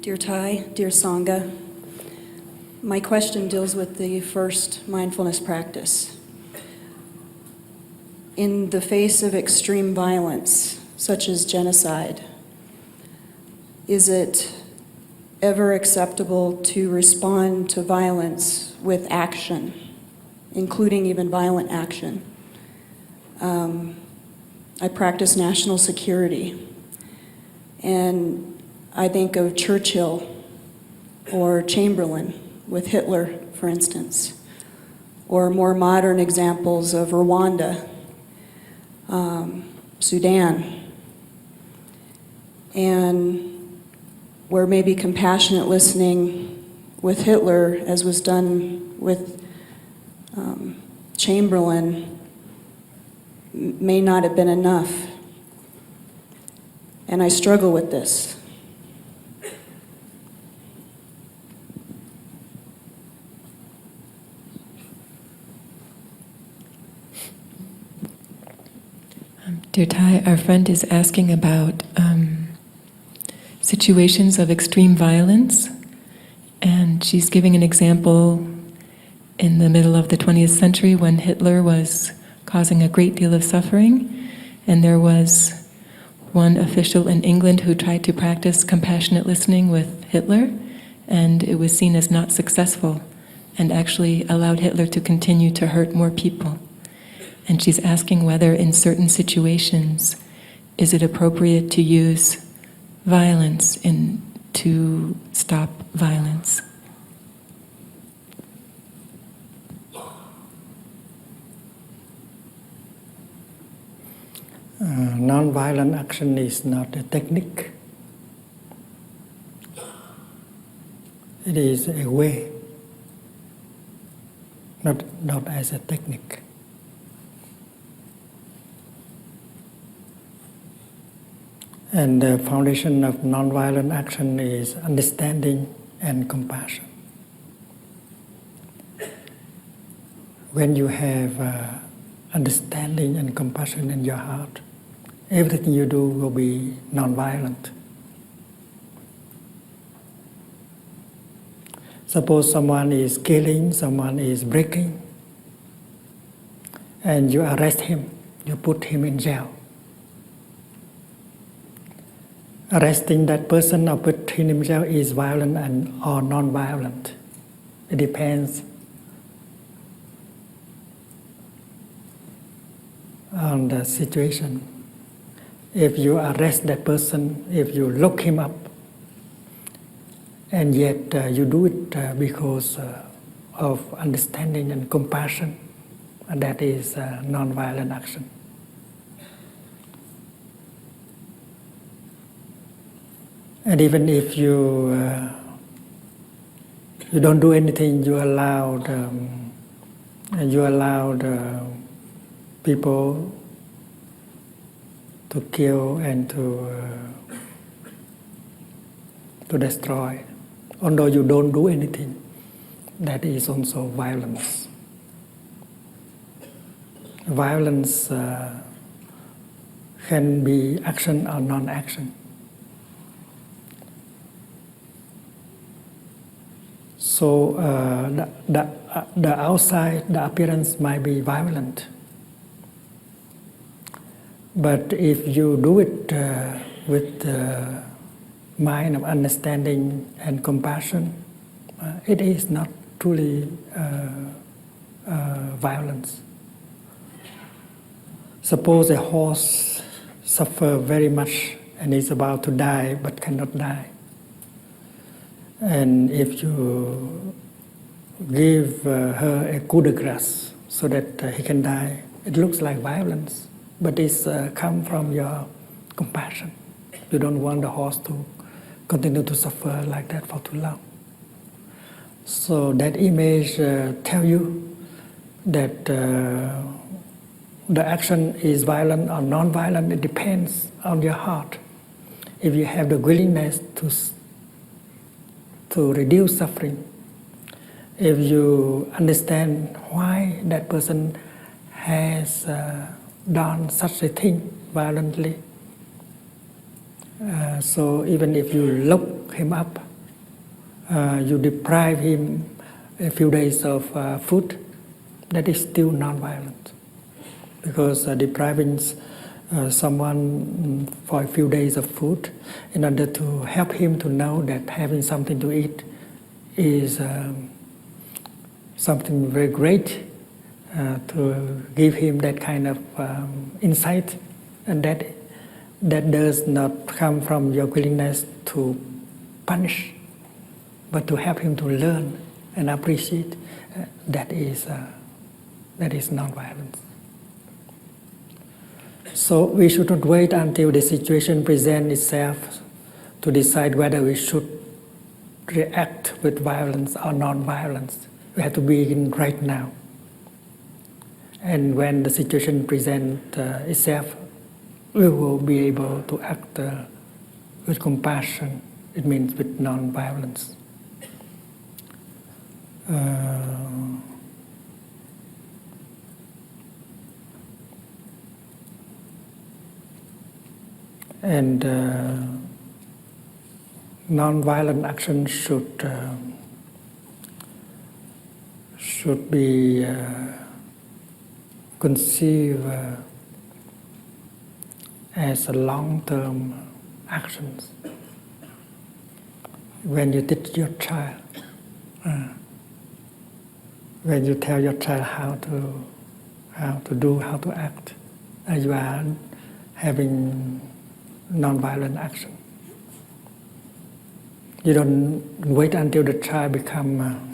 Dear Thai, dear Sangha, my question deals with the first mindfulness practice. In the face of extreme violence, such as genocide, is it ever acceptable to respond to violence with action, including even violent action? I practice national security, and I think of Churchill or Chamberlain with Hitler, for instance, or more modern examples of Rwanda, Sudan, and where maybe compassionate listening with Hitler, as was done with Chamberlain, may not have been enough. And I struggle with this. Dear Thai, our friend is asking about situations of extreme violence, and she's giving an example in the middle of the 20th century when Hitler was causing a great deal of suffering, and there was one official in England who tried to practice compassionate listening with Hitler, and it was seen as not successful and actually allowed Hitler to continue to hurt more people. And she's asking whether in certain situations is it appropriate to use violence to stop violence. Non-violent action is not a technique. It is a way, not as a technique. And the foundation of non-violent action is understanding and compassion. When you have understanding and compassion in your heart, everything you do will be non-violent. Suppose someone is killing, someone is breaking, and you arrest him, you put him in jail. Arresting that person or putting him in jail is violent or non-violent. It depends on the situation. If you arrest that person, if you lock him up, and yet you do it because of understanding and compassion, that is non-violent action. And even if you don't do anything, you allowed people to kill and to destroy. Although you don't do anything, that is also violence. Violence can be action or non-action. So the outside, the appearance might be violent. But if you do it with the mind of understanding and compassion, it is not truly violence. Suppose a horse suffers very much and is about to die but cannot die. And if you give her a coup de grace so that he can die, it looks like violence, but it's come from your compassion. You don't want the horse to continue to suffer like that for too long. So that image tells you that the action is violent or non-violent. It depends on your heart. If you have the willingness to reduce suffering, if you understand why that person has done such a thing violently, so even if you lock him up you deprive him a few days of food, that is still non-violent. Because depriving someone for a few days of food in order to help him to know that having something to eat is something very great, to give him that kind of insight, and that does not come from your willingness to punish, but to help him to learn and appreciate, that is non-violence. So we should not wait until the situation presents itself to decide whether we should react with violence or non-violence. We have to begin right now. And when the situation presents itself, we will be able to act with compassion. It means with non-violence. And non-violent action should be conceived as a long-term actions. When you teach your child, when you tell your child how to do, how to act, you are having non-violent action. You don't wait until the child become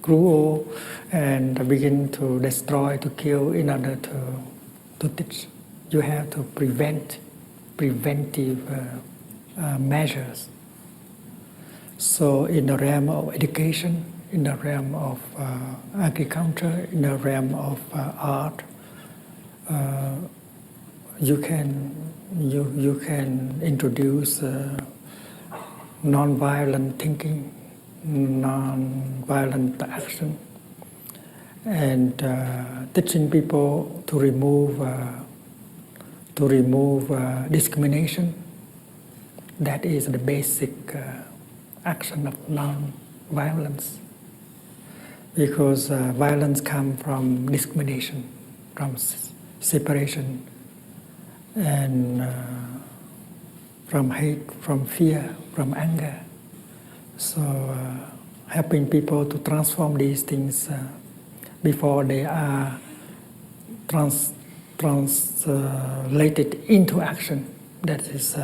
cruel and begin to destroy, to kill in order to teach. You have to preventive measures. So in the realm of education, in the realm of agriculture, in the realm of art, you can introduce non-violent thinking, non-violent action, and teaching people to remove discrimination. That is the basic action of non-violence, because violence comes from discrimination, from separation, and from hate, from fear, from anger. So helping people to transform these things before they are translated into action, that is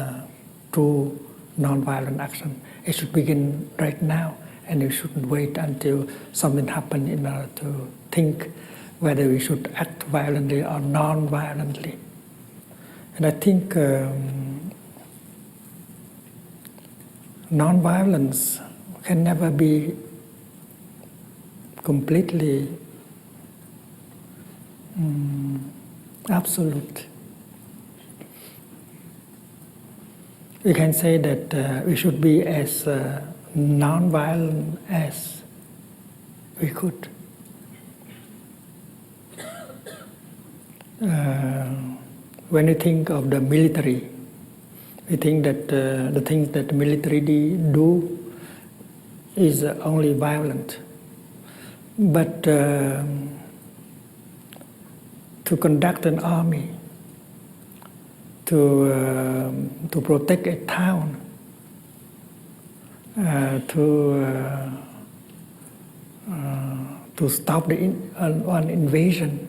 true non-violent action. It should begin right now, and you shouldn't wait until something happens in order to think whether we should act violently or non-violently. And I think non-violence can never be completely absolute. We can say that we should be as non-violent as we could. When you think of the military, we think that the things that the military do is only violent. But to conduct an army, to protect a town, to stop an invasion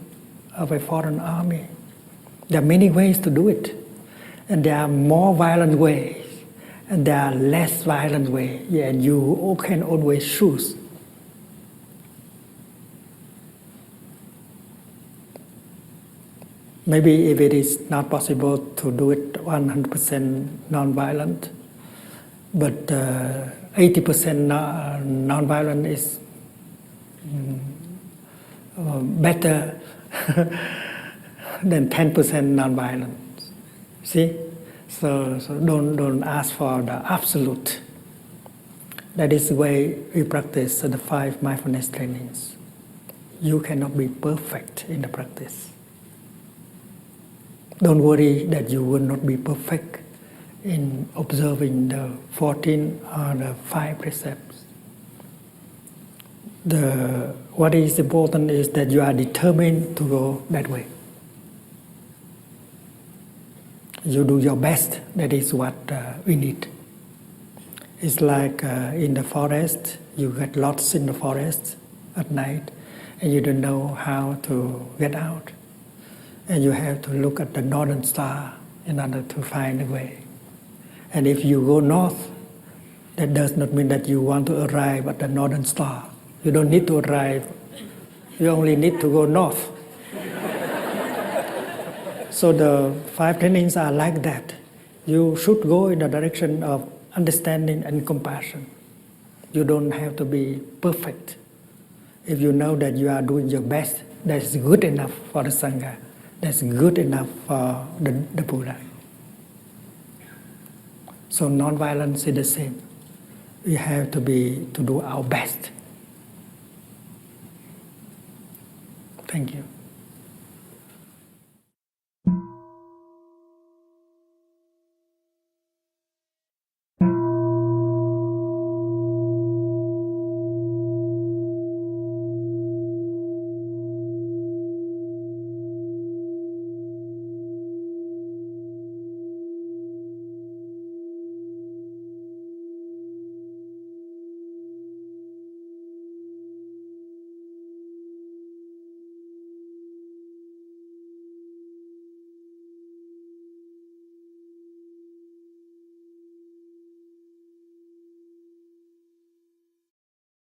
of a foreign army, there are many ways to do it. And there are more violent ways, and there are less violent ways, and you can always choose. Maybe if it is not possible to do it 100% non-violent, but 80% non-violent is better than 10% non-violent. See? So don't ask for the absolute. That is the way we practice the 5 mindfulness trainings. You cannot be perfect in the practice. Don't worry that you will not be perfect in observing the 14 or the 5 precepts. what is important is that you are determined to go that way. You do your best. That is what we need. It's like in the forest, you get lost in the forest at night, and you don't know how to get out. And you have to look at the northern star in order to find a way. And if you go north, that does not mean that you want to arrive at the northern star. You don't need to arrive. You only need to go north. So the 5 trainings are like that. You should go in the direction of understanding and compassion. You don't have to be perfect. If you know that you are doing your best, that's good enough for the Sangha. That's good enough for the Buddha. So non-violence is the same. We have to do our best. Thank you.